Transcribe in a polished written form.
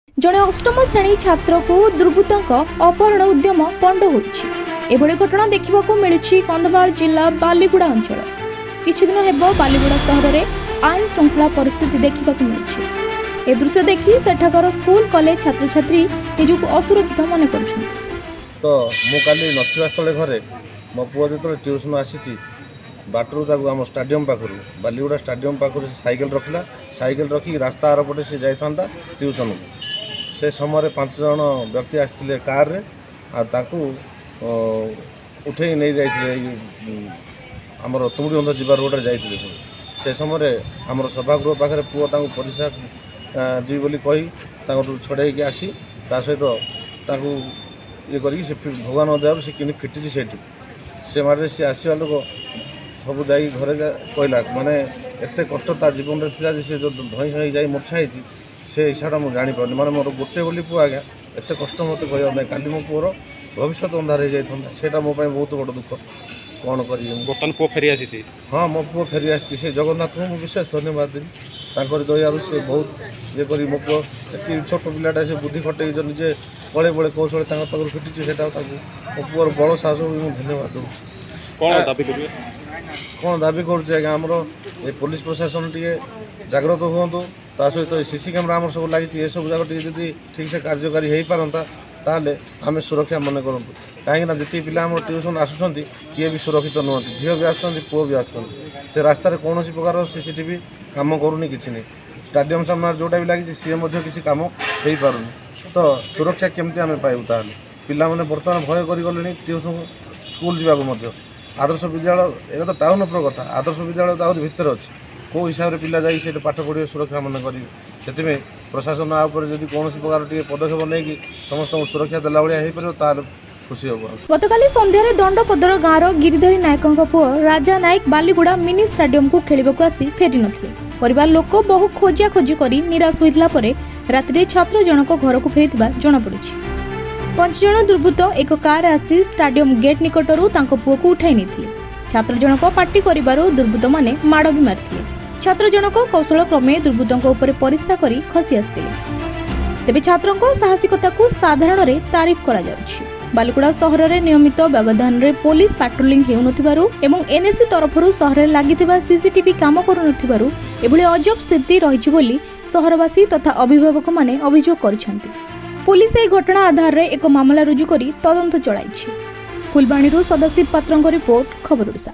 जड़े अष्टम श्रेणी छात्र को दुर्बृत्तों अपहरण उद्यम पंड होभली घटना देखा मिली कंधमाल जिला बालीगुड़ा अंचल। किछि दिन हेब बालीगुड़ा सहर में आईन श्रृंखला परिस्थिति देखा मिली। ए दृश्य देखी सेठाकर स्कूल कॉलेज छात्र छात्री निजक असुरक्षित मन कर तो मुझे घरे मो पुआ जो ट्यूशन आसी बाटर आम स्टाडियम पाखु बालीगुड़ा स्टाडियम पाखु साइकेल रखला साइकेल रखी रास्ता आर पटे से जाता ट्यूशन को से समय 5 जन व्यक्ति आसते कार रे उठे नहीं जाते आमर तुमड़ी बंध जीवार रोड जाते से समय आमर सभागृह पाखे पुआ परिस्रा जी बोली कही छड़े आसी सहित ये कर भगवान दया से कि फिटी से मारे सी आसवा लोक सब जा घरे कहला माने एत कष्ट तार जीवन में से जो धई सही जा मूर्छा से हिसाब मुझे जापारे माने मोर गोटे बोली पुआ आज्ञा एत कष्ट मत कह काली मो पुअर भविष्य अंधार हो जाता मो बहुत बड़ दुख कौन कर पुआ फेरी आसी। हाँ मो पुआ फेरी आसी से जगन्नाथ को विशेष धन्यवाद देवी तांकर दयारू से बहुत ये कर मो पुआ ये छोट पिलाटा से बुद्धि खटे निजे बड़े बड़े कौशल पाखर फिटी से मो पुअर बड़ साहस मुझे धन्यवाद दूँ। कौन दाबी कर पुलिस प्रशासन टे जाग्रत हूँ सहित सीसी कैमेरा आम सब लगी ये सब जगह जी ठीक से कार्यकारी हो पारता ताले आम सुरक्षा मन करूँ कहीं जी पिला ट्यूशन आसुँच किए भी सुरक्षित नुहति झील भी आसुँच पुओ भी आसुँच रास्तार कौन प्रकार सीसीटीवी कम करूनी कि नहीं स्टाडियम सामने जोटा भी लगी सी किसी कम हो पार तो सुरक्षा केमती आम पाइबू ताले पिला मैंने बर्तमान भय कर ट्यूशन स्कूल जावाक आदर्श विद्यालय एक तो टाउन उपर कथा आदर्श विद्यालय तो आहरी भितर अच्छी कौ हिसाब से पिला जाइए पाठ पढ़े सुरक्षा मन करेंगे प्रशासन आदि कौन प्रकार पदक्षेप नहीं समस्त सुरक्षा देला भाई खुशी हम। गतकाली संध्यारे दंडपदर गाँव गिरिधरी नायकों पुओ राजा नायक बालीगुड़ा मिनी स्टाडियम को खेलने आसी फेरी नथिले। परिवार लोक बहु खोजा खोजी कर निराश होइतला परे रात्रि छात्र जनक घर को फेरिथिबा जणा पड़िछि। 5 जन दुर्बृत्त एक कार आसी स्टाडियम गेट निकटरू तांको पुओ को उठाई नेथिले। छात्र जनक पार्टी करिबारु दुर्बृत्त माने माड़ भी मारथिले। छात्र जनक कौशल क्रमे दुर्बृत्तों उपर परिश्रा करी खसी आसथिले। तेबे छात्रंको साहसिकता को साधारण रे तारीफ करा जाउछि। बालीगुड़ा सहर में नियमित व्यवधान रे पुलिस पाट्रोलिंग हेउनथिबारु एवं एनएससी तरफरु सहर रे लागिथिबा सीसीटीवी काम करुनथिबारु एभली अजब स्थिति रहिछि बोली सहरवासी तथा अभिभावक माने अभियोग करिसेंति। पुलिस ए घटना आधार रे एक मामला रुजु करी तदंत चलाइछि। फुलबाणीरू सदाशिव पात्रଙ୍କ रिपोर्ट खबर ओडिशा।